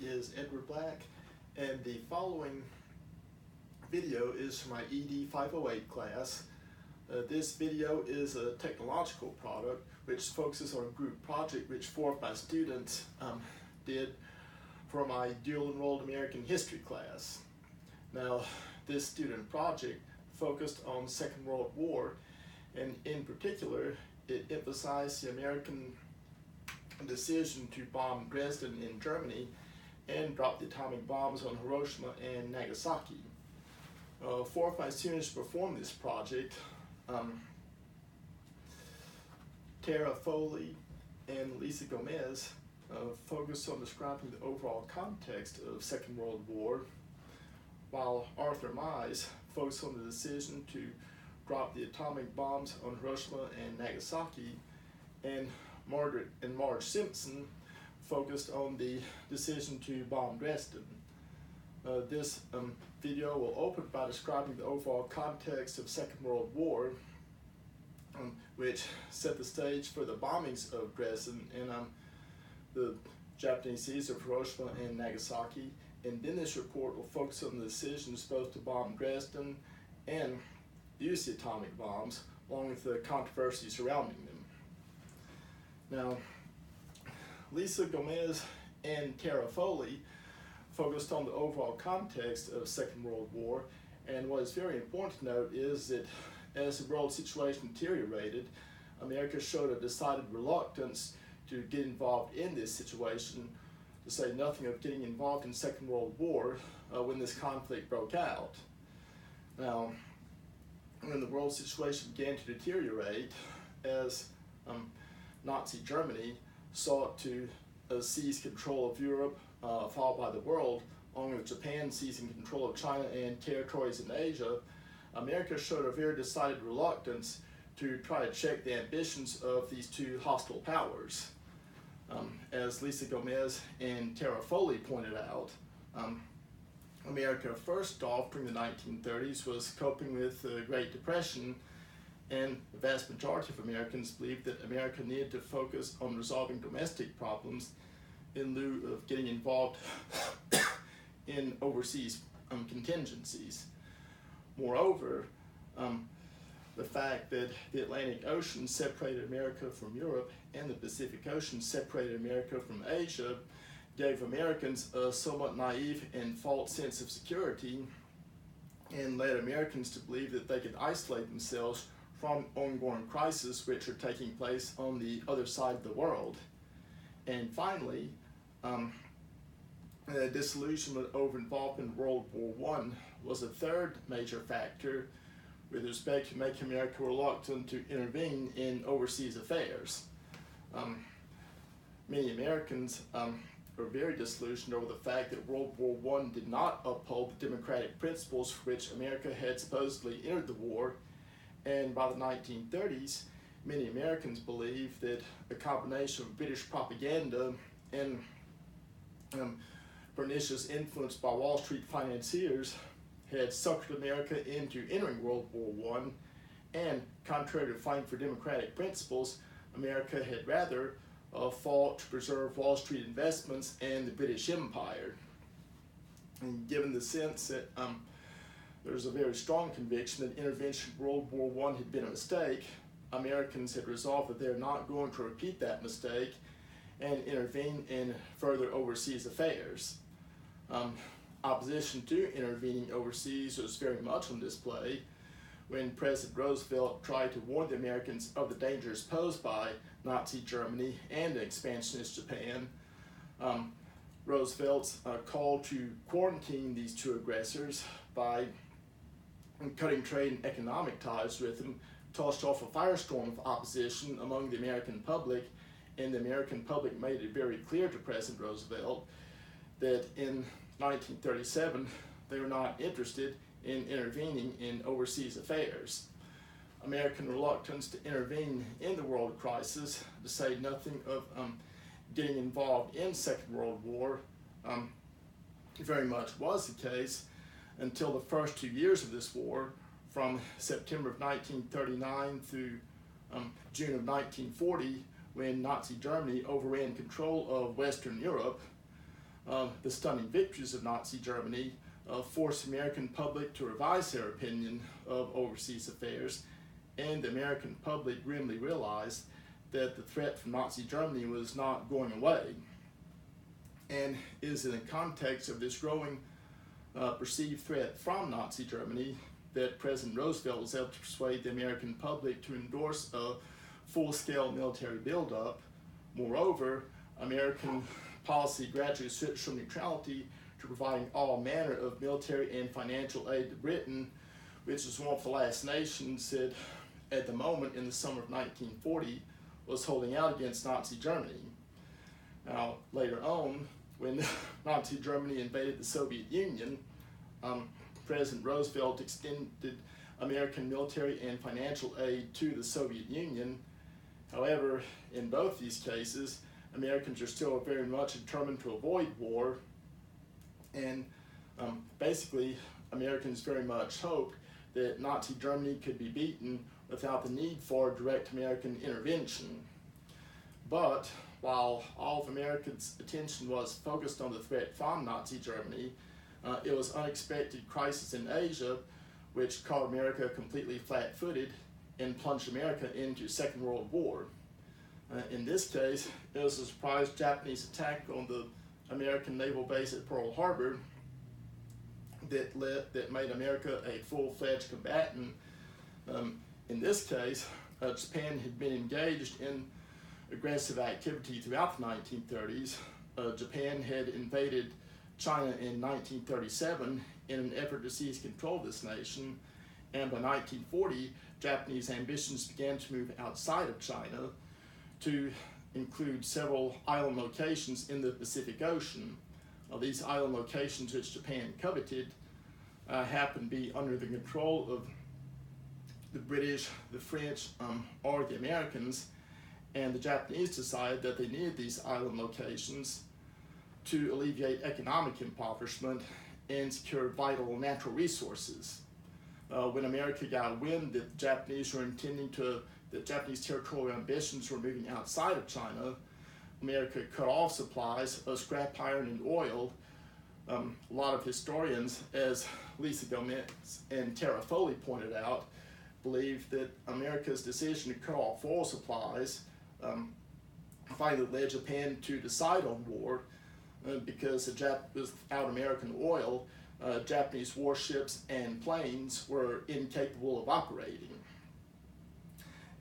name is Edward Black, and the following video is for my ED 508 class. This video is a technological product which focuses on a group project which 4 of my students did for my dual enrolled American history class. Now, this student project focused on Second World War, and in particular, it emphasized the American decision to bomb Dresden in Germany and drop the atomic bombs on Hiroshima and Nagasaki. 4 of my students performed this project. Tara Foley and Lisa Gomez focused on describing the overall context of Second World War, while Arthur Mize focused on the decision to drop the atomic bombs on Hiroshima and Nagasaki, and Margaret and Marge Simpson focused on the decision to bomb Dresden. This video will open by describing the overall context of Second World War, which set the stage for the bombings of Dresden and the Japanese seas of Hiroshima and Nagasaki. And then this report will focus on the decisions both to bomb Dresden and use the atomic bombs, along with the controversy surrounding them. Now, Lisa Gomez and Tara Foley focused on the overall context of Second World War, and what is very important to note is that as the world situation deteriorated, America showed a decided reluctance to get involved in this situation, to say nothing of getting involved in Second World War when this conflict broke out. Now, when the world situation began to deteriorate, as Nazi Germany sought to seize control of Europe, followed by the world, along with Japan seizing control of China and territories in Asia, America showed a very decided reluctance to try to check the ambitions of these two hostile powers. As Lisa Gomez and Tara Foley pointed out, America first off during the 1930s was coping with the Great Depression, and the vast majority of Americans believed that America needed to focus on resolving domestic problems in lieu of getting involved in overseas contingencies. Moreover, the fact that the Atlantic Ocean separated America from Europe and the Pacific Ocean separated America from Asia gave Americans a somewhat naive and false sense of security, and led Americans to believe that they could isolate themselves from ongoing crises which are taking place on the other side of the world. And finally, disillusionment over involvement in World War I was a third major factor with respect to making America reluctant to intervene in overseas affairs. Many Americans were very disillusioned over the fact that World War I did not uphold the democratic principles for which America had supposedly entered the war, and by the 1930s, many Americans believed that a combination of British propaganda and pernicious influence by Wall Street financiers had suckered America into entering World War I, and contrary to fighting for democratic principles, America had rather fought to preserve Wall Street investments and the British Empire. And given the sense that there's a very strong conviction that intervention in World War I had been a mistake, Americans had resolved that they're not going to repeat that mistake and intervene in further overseas affairs. Opposition to intervening overseas was very much on display when President Roosevelt tried to warn the Americans of the dangers posed by Nazi Germany and expansionist Japan. Roosevelt's call to quarantine these two aggressors by cutting trade and economic ties with them tossed off a firestorm of opposition among the American public, and the American public made it very clear to President Roosevelt that in 1937 they were not interested in intervening in overseas affairs. American reluctance to intervene in the world crisis, to say nothing of getting involved in Second World War, very much was the case until the first 2 years of this war, from September of 1939 through June of 1940, when Nazi Germany overran control of Western Europe. the stunning victories of Nazi Germany forced the American public to revise their opinion of overseas affairs, and the American public grimly realized that the threat from Nazi Germany was not going away. And it is in the context of this growing perceived threat from Nazi Germany that President Roosevelt was able to persuade the American public to endorse a full-scale military buildup. Moreover, American policy gradually switched from neutrality to providing all manner of military and financial aid to Britain, which was one of the last nations that, at the moment in the summer of 1940, was holding out against Nazi Germany. Now, later on, when Nazi Germany invaded the Soviet Union, President Roosevelt extended American military and financial aid to the Soviet Union. However, in both these cases, Americans are still very much determined to avoid war, and basically, Americans very much hoped that Nazi Germany could be beaten without the need for direct American intervention. But while all of America's attention was focused on the threat from Nazi Germany, it was unexpected crisis in Asia which caught America completely flat-footed and plunged America into Second World War. In this case, it was a surprise Japanese attack on the American naval base at Pearl Harbor that made America a full-fledged combatant. In this case, Japan had been engaged in aggressive activity throughout the 1930s. Japan had invaded China in 1937 in an effort to seize control of this nation, and by 1940, Japanese ambitions began to move outside of China to include several island locations in the Pacific Ocean. These island locations which Japan coveted happened to be under the control of the British, the French, or the Americans, and the Japanese decided that they needed these island locations to alleviate economic impoverishment and secure vital natural resources. When America got wind that the Japanese territorial ambitions were moving outside of China, America cut off supplies of scrap iron and oil. A lot of historians, as Lisa Gomez and Tara Foley pointed out, believe that America's decision to cut off oil supplies finally led Japan to decide on war, because without American oil, Japanese warships and planes were incapable of operating.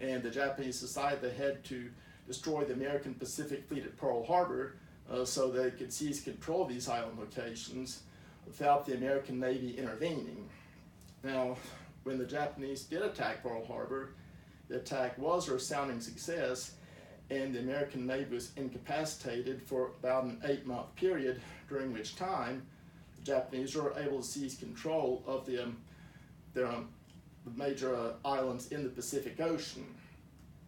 And the Japanese decided they had to destroy the American Pacific Fleet at Pearl Harbor so they could seize control of these island locations without the American Navy intervening. Now, when the Japanese did attack Pearl Harbor, the attack was a resounding success, and the American Navy was incapacitated for about an 8-month period, during which time the Japanese were able to seize control of the major islands in the Pacific Ocean.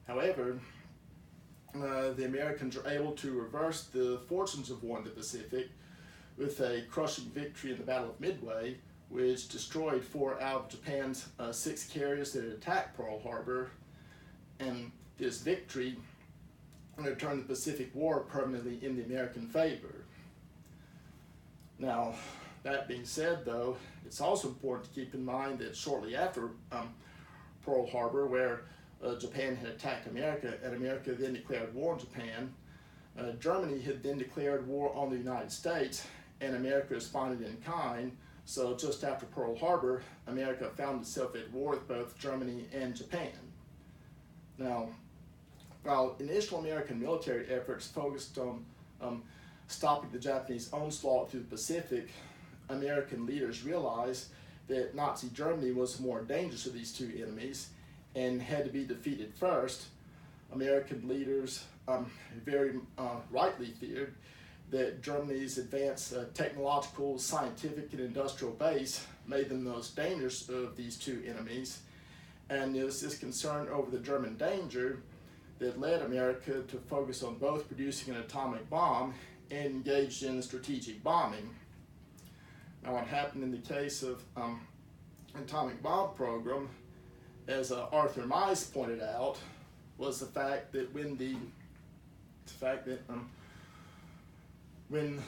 However, the Americans were able to reverse the fortunes of war in the Pacific with a crushing victory in the Battle of Midway, which destroyed 4 out of Japan's 6 carriers that had attacked Pearl Harbor, and this victory turned the Pacific War permanently in the American favor. Now, that being said, though, it's also important to keep in mind that shortly after Pearl Harbor, where Japan had attacked America, and America then declared war on Japan, Germany had then declared war on the United States, and America responded in kind. So just after Pearl Harbor, America found itself at war with both Germany and Japan. Now, while initial American military efforts focused on stopping the Japanese onslaught through the Pacific, American leaders realized that Nazi Germany was more dangerous of these two enemies and had to be defeated first. American leaders very rightly feared that Germany's advanced technological, scientific, and industrial base made them the most dangerous of these two enemies. And it was this concern over the German danger that led America to focus on both producing an atomic bomb and engaged in strategic bombing. Now, what happened in the case of atomic bomb program, as Arthur Mize pointed out, was the fact that when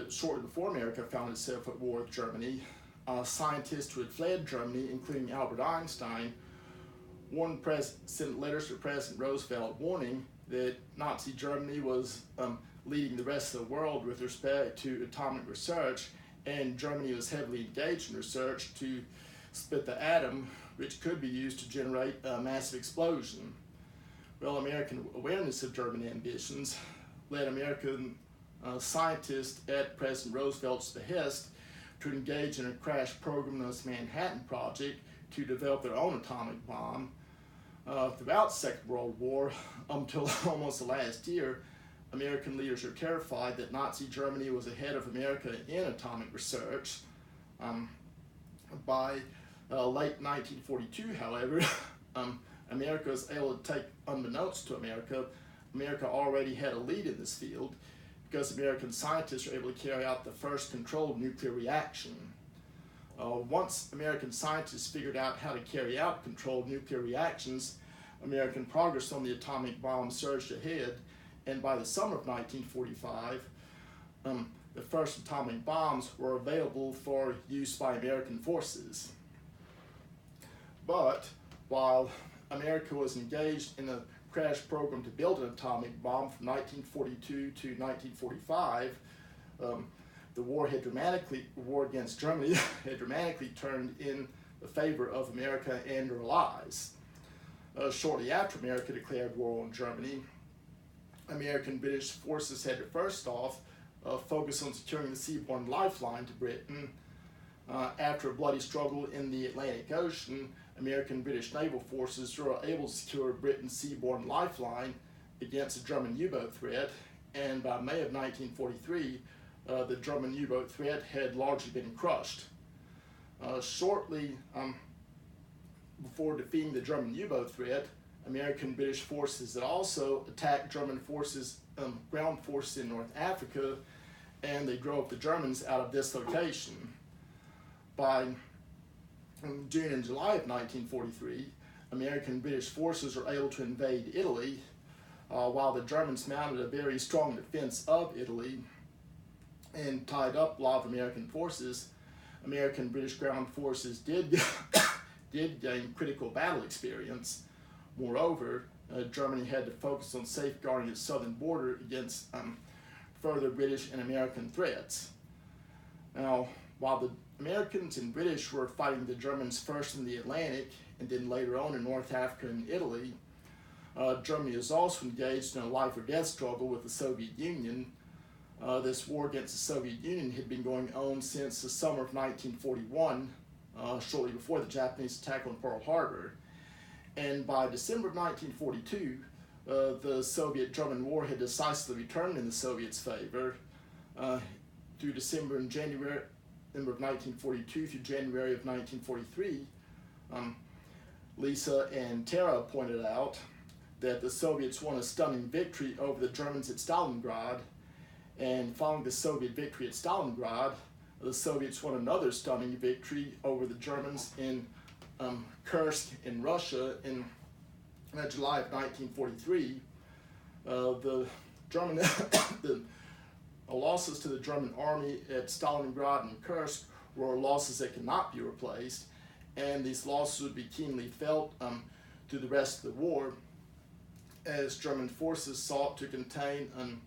shortly before America found itself at war with Germany, scientists who had fled Germany, including Albert Einstein, sent letters to President Roosevelt warning that Nazi Germany was leading the rest of the world with respect to atomic research, and Germany was heavily engaged in research to split the atom, which could be used to generate a massive explosion. Well, American awareness of German ambitions led American scientists at President Roosevelt's behest to engage in a crash program known as Manhattan Project to develop their own atomic bomb. Throughout the Second World War, until almost the last year, American leaders were terrified that Nazi Germany was ahead of America in atomic research. By late 1942, however, America was able to take, unbeknownst to America, America already had a lead in this field because American scientists were able to carry out the first controlled nuclear reaction. Once American scientists figured out how to carry out controlled nuclear reactions, American progress on the atomic bomb surged ahead, and by the summer of 1945, the first atomic bombs were available for use by American forces. But while America was engaged in a crash program to build an atomic bomb from 1942 to 1945, the war against Germany had dramatically turned in the favor of America and her allies. Shortly after America declared war on Germany, American British forces had to first off focus on securing the seaborne lifeline to Britain. After a bloody struggle in the Atlantic Ocean, American British naval forces were able to secure Britain's seaborne lifeline against the German U-boat threat, and by May of 1943, the German U-boat threat had largely been crushed. Shortly before defeating the German U-boat threat, American British forces had also attacked German forces, ground forces in North Africa, and they drove the Germans out of this location. By June and July of 1943, American British forces were able to invade Italy, while the Germans mounted a very strong defense of Italy and tied up a lot of American forces. American British ground forces did gain critical battle experience. Moreover, Germany had to focus on safeguarding its southern border against further British and American threats. Now, while the Americans and British were fighting the Germans first in the Atlantic and then later on in North Africa and Italy, Germany was also engaged in a life or death struggle with the Soviet Union. This war against the Soviet Union had been going on since the summer of 1941, shortly before the Japanese attack on Pearl Harbor. And by December of 1942, the Soviet-German war had decisively turned in the Soviets' favor. Through December of 1942 through January of 1943, Lisa and Tara pointed out that the Soviets won a stunning victory over the Germans at Stalingrad, and following the Soviet victory at Stalingrad, the Soviets won another stunning victory over the Germans in Kursk in Russia in July of 1943. The losses to the German army at Stalingrad and Kursk were losses that could not be replaced, and these losses would be keenly felt through the rest of the war as German forces sought to contain an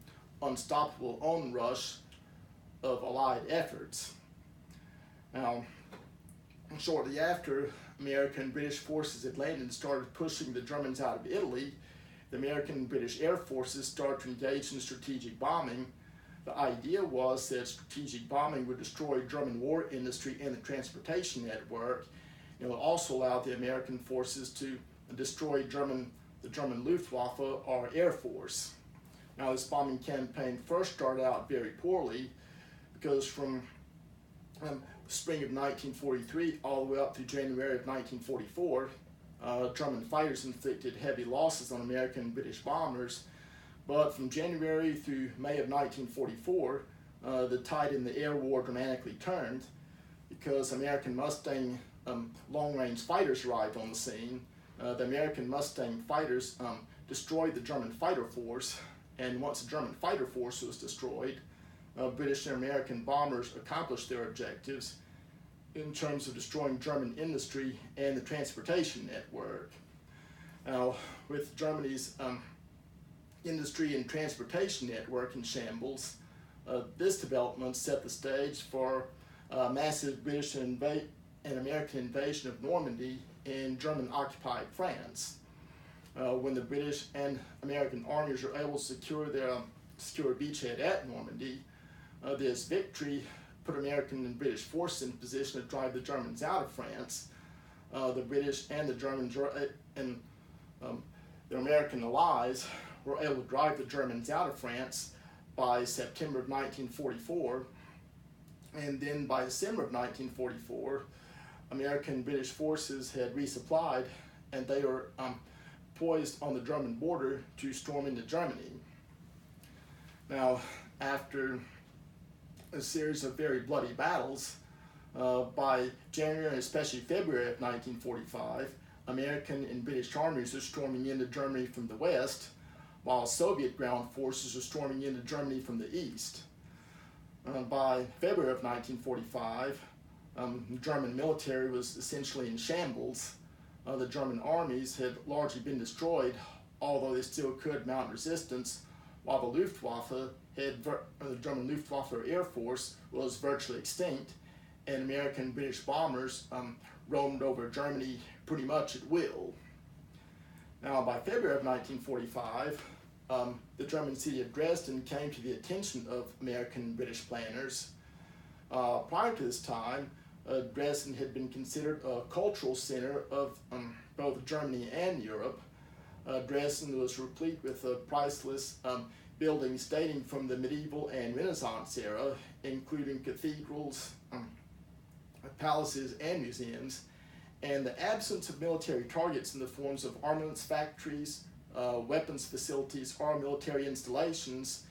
unstoppable onrush of Allied efforts. Now, shortly after American and British forces had landed and started pushing the Germans out of Italy, the American and British air forces started to engage in strategic bombing. The idea was that strategic bombing would destroy German war industry and the transportation network. It would also allow the American forces to destroy the German Luftwaffe, or Air Force. Now, this bombing campaign first started out very poorly because from spring of 1943 all the way up through January of 1944, German fighters inflicted heavy losses on American and British bombers. But from January through May of 1944, the tide in the air war dramatically turned because American Mustang long-range fighters arrived on the scene. The American Mustang fighters destroyed the German fighter force, and once the German fighter force was destroyed, British and American bombers accomplished their objectives in terms of destroying German industry and the transportation network. Now, with Germany's industry and transportation network in shambles, this development set the stage for massive British and American invasion of Normandy in German-occupied France. When the British and American armies were able to secure a beachhead at Normandy, this victory put American and British forces in position to drive the Germans out of France. The British and their American allies were able to drive the Germans out of France by September of 1944, and then by December of 1944, American and British forces had resupplied, and they were poised on the German border to storm into Germany. Now, after a series of very bloody battles, by January and especially February of 1945, American and British armies are storming into Germany from the west, while Soviet ground forces are storming into Germany from the east. By February of 1945, the German military was essentially in shambles. The German armies had largely been destroyed, although they still could mount resistance, while the Luftwaffe, the German Luftwaffe Air Force, was virtually extinct, and American and British bombers roamed over Germany pretty much at will. Now, by February of 1945, the German city of Dresden came to the attention of American and British planners. Prior to this time, Dresden had been considered a cultural center of both Germany and Europe. Dresden was replete with priceless buildings dating from the medieval and Renaissance era, including cathedrals, palaces, and museums. And the absence of military targets in the forms of armaments factories, weapons facilities, or military installations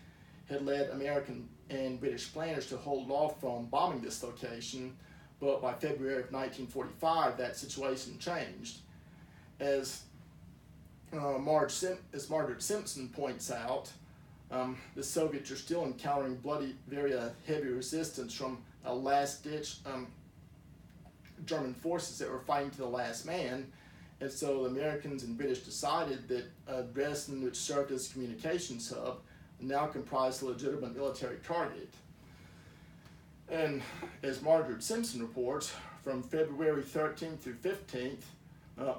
had led American and British planners to hold off from bombing this location, but by February of 1945 that situation changed. As Margaret Simpson points out, the Soviets are still encountering very heavy resistance from last-ditch German forces that were fighting to the last man, and so the Americans and British decided that Dresden, which served as a communications hub, now comprised a legitimate military target. And as Margaret Simpson reports, from February 13th through 15th,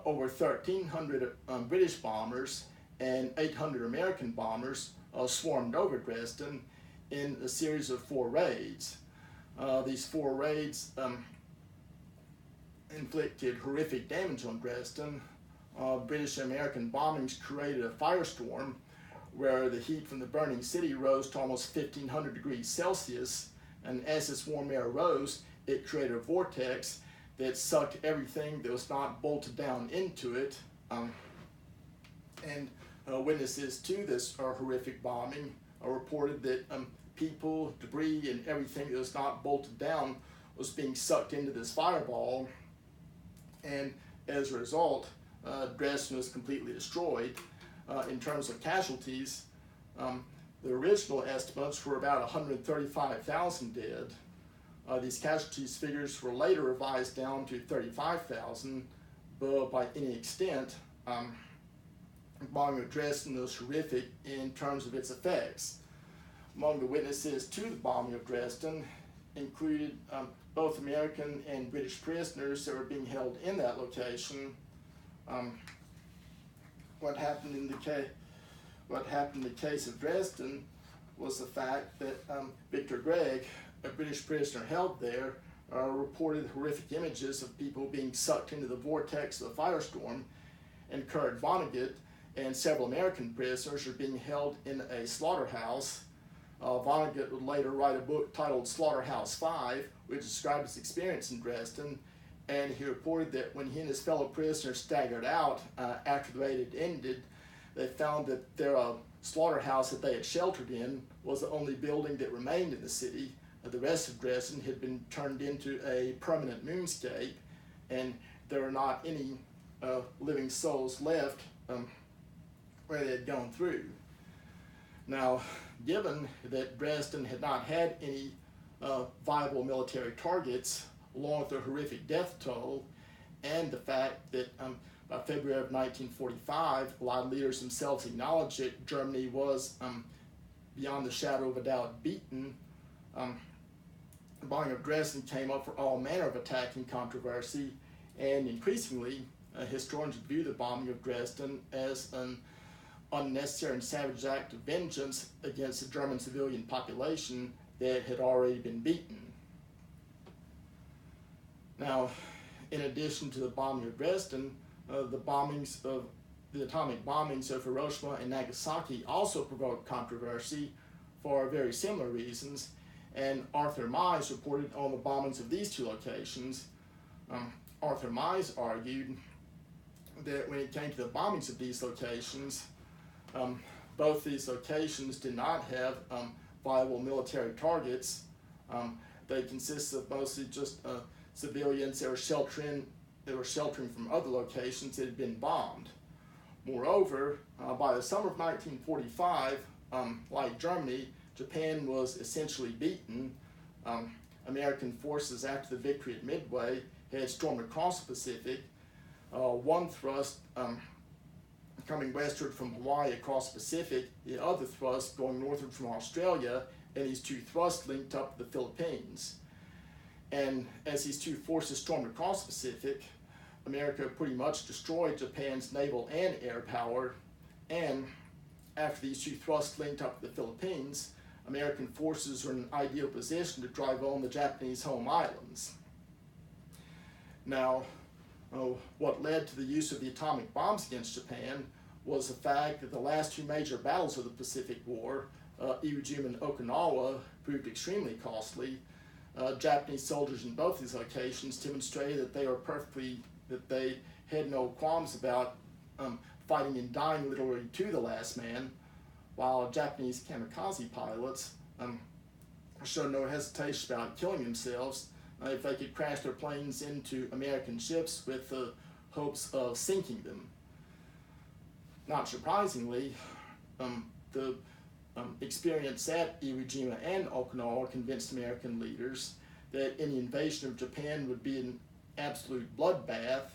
over 1,300 British bombers and 800 American bombers swarmed over Dresden in a series of 4 raids. These 4 raids inflicted horrific damage on Dresden. British and American bombings created a firestorm where the heat from the burning city rose to almost 1,500 degrees Celsius, and as this warm air rose, it created a vortex that sucked everything that was not bolted down into it. Witnesses to this horrific bombing reported that people, debris, and everything that was not bolted down was being sucked into this fireball, and as a result, Dresden was completely destroyed. In terms of casualties, the original estimates were about 135,000 dead. These casualties figures were later revised down to 35,000, but by any extent, the bombing of Dresden was horrific in terms of its effects. Among the witnesses to the bombing of Dresden included both American and British prisoners that were being held in that location. What happened in the case of Dresden was the fact that Victor Gregg, a British prisoner held there, reported horrific images of people being sucked into the vortex of the firestorm, and Kurt Vonnegut and several American prisoners are being held in a slaughterhouse. Vonnegut would later write a book titled Slaughterhouse 5, which described his experience in Dresden, and he reported that when he and his fellow prisoners staggered out after the raid had ended, they found that their slaughterhouse that they had sheltered in was the only building that remained in the city. The rest of Dresden had been turned into a permanent moonscape, and there were not any living souls left where they had gone through. Now, given that Dresden had not had any viable military targets, along with the horrific death toll, and the fact that by February of 1945, a lot of leaders themselves acknowledged that Germany was, beyond the shadow of a doubt, beaten, the bombing of Dresden came up for all manner of attack and controversy, and increasingly, historians view the bombing of Dresden as an unnecessary and savage act of vengeance against the German civilian population that had already been beaten. Now, in addition to the bombing of Dresden, the atomic bombings of Hiroshima and Nagasaki also provoked controversy for very similar reasons, and Arthur Mize reported on the bombings of these two locations. Arthur Mize argued that when it came to the bombings of these locations, both these locations did not have viable military targets. They consisted of mostly just civilians that were sheltering from other locations that had been bombed. Moreover, by the summer of 1945, like Germany, Japan was essentially beaten. American forces, after the victory at Midway, had stormed across the Pacific. One thrust coming westward from Hawaii across the Pacific, the other thrust going northward from Australia, and these two thrusts linked up the Philippines. And as these two forces stormed across the Pacific, America pretty much destroyed Japan's naval and air power, and after these two thrusts linked up the Philippines, American forces were in an ideal position to drive on the Japanese home islands. Now, what led to the use of the atomic bombs against Japan was the fact that the last two major battles of the Pacific War, Iwo Jima and Okinawa, proved extremely costly. Japanese soldiers in both these locations demonstrated that they had no qualms about fighting and dying literally to the last man, while Japanese kamikaze pilots showed no hesitation about killing themselves if they could crash their planes into American ships with the hopes of sinking them. Not surprisingly, the experience at Iwo Jima and Okinawa convinced American leaders that any invasion of Japan would be an absolute bloodbath,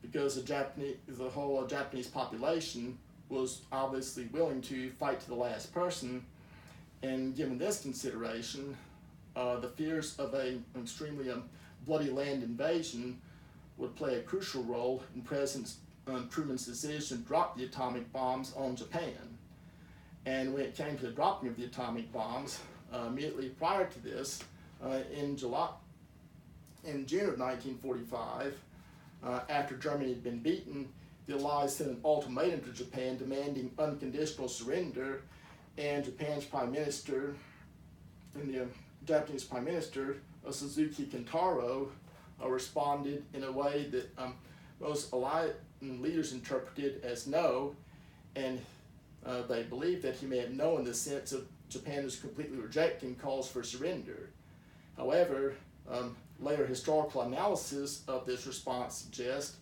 because the whole Japanese population was obviously willing to fight to the last person, and given this consideration, the fears of an extremely bloody land invasion would play a crucial role in President Truman's decision to drop the atomic bombs on Japan. And when it came to the dropping of the atomic bombs, immediately prior to this, in June of 1945, after Germany had been beaten, the Allies sent an ultimatum to Japan demanding unconditional surrender, and Japan's Prime Minister and the Japanese Prime Minister, Suzuki Kintaro, responded in a way that most Allied leaders interpreted as no, and they believed that he may have no in the sense of Japan was completely rejecting calls for surrender. However, later historical analysis of this response suggests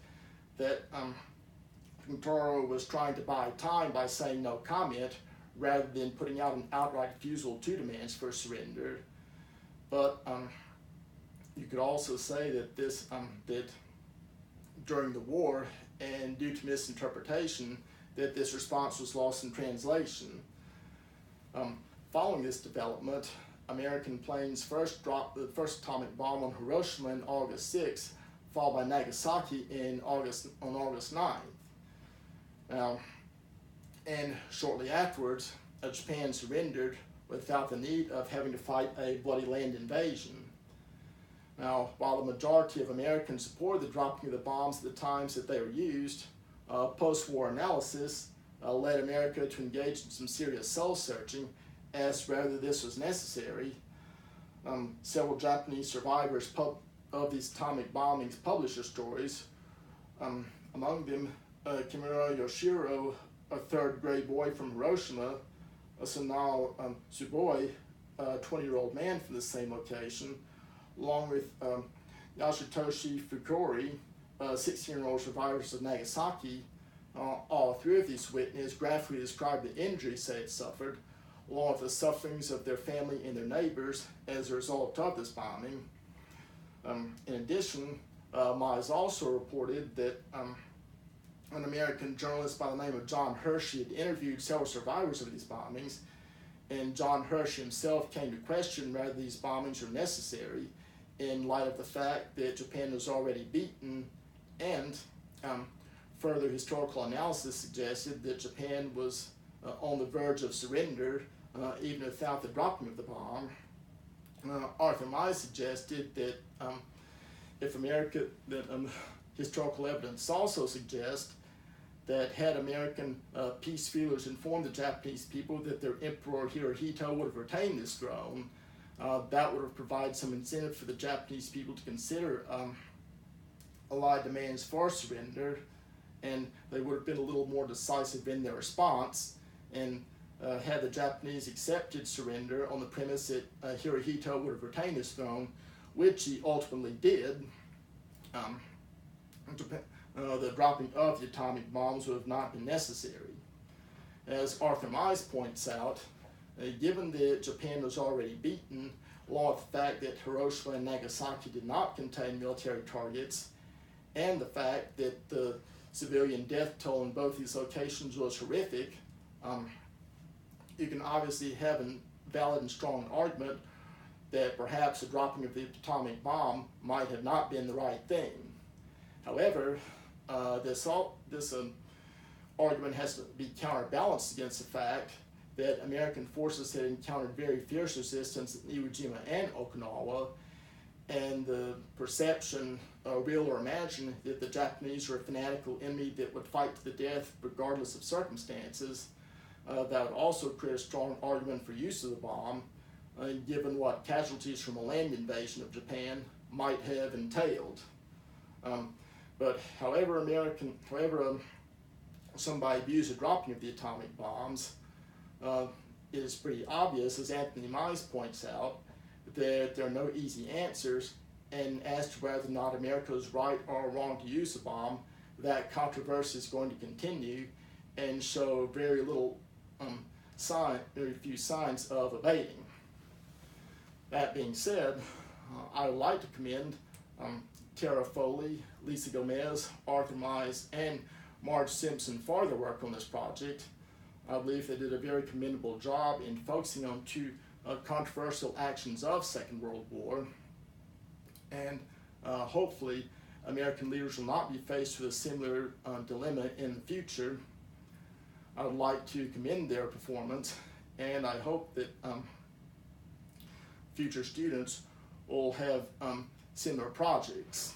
that Kintaro was trying to buy time by saying no comment rather than putting out an outright refusal to demands for surrender. But you could also say that that during the war, and due to misinterpretation, that this response was lost in translation. Following this development, American planes first dropped the first atomic bomb on Hiroshima on August 6th, followed by Nagasaki on August 9th. Now, and shortly afterwards, Japan surrendered without the need of having to fight a bloody land invasion. Now, while the majority of Americans supported the dropping of the bombs at the times that they were used, post-war analysis led America to engage in some serious soul-searching as to whether this was necessary. Several Japanese survivors of these atomic bombings published their stories. Among them, Kimura Yoshiro, a third-grade boy from Hiroshima, Sanao Tsuboi, a 20-year-old man from the same location, along with Yasutoshi Fukuri, 16-year-old survivors of Nagasaki, All three of these witnesses graphically described the injuries they had suffered, along with the sufferings of their family and their neighbors as a result of this bombing. In addition, Mize also reported that an American journalist by the name of John Hershey had interviewed several survivors of these bombings, and John Hershey himself came to question whether these bombings were necessary in light of the fact that Japan was already beaten, and further historical analysis suggested that Japan was on the verge of surrender even without the dropping of the bomb. Arthur Mize suggested that historical evidence also suggests that had American peace feelers informed the Japanese people that their Emperor Hirohito would have retained this throne, that would have provided some incentive for the Japanese people to consider Allied demands for surrender, and they would have been a little more decisive in their response. And had the Japanese accepted surrender on the premise that Hirohito would have retained his throne, which he ultimately did, the dropping of the atomic bombs would have not been necessary. As Arthur Mize points out, given that Japan was already beaten, along with the fact that Hiroshima and Nagasaki did not contain military targets, and the fact that the civilian death toll in both these locations was horrific, you can obviously have a valid and strong argument that perhaps the dropping of the atomic bomb might have not been the right thing. However, this argument has to be counterbalanced against the fact that American forces had encountered very fierce resistance at Iwo Jima and Okinawa, and the perception, real or imagined, that the Japanese were a fanatical enemy that would fight to the death regardless of circumstances, that would also create a strong argument for use of the bomb, given what casualties from a land invasion of Japan might have entailed. But however somebody views the dropping of the atomic bombs, it is pretty obvious, as Anthony Mize points out, that there are no easy answers, and as to whether or not America was right or wrong to use the bomb, that controversy is going to continue and show very few signs of abating. That being said, I would like to commend Tara Foley, Lisa Gomez, Arthur Mize, and Marge Simpson for their work on this project. I believe they did a very commendable job in focusing on two controversial actions of Second World War, and hopefully American leaders will not be faced with a similar dilemma in the future. I would like to commend their performance, and I hope that future students will have similar projects.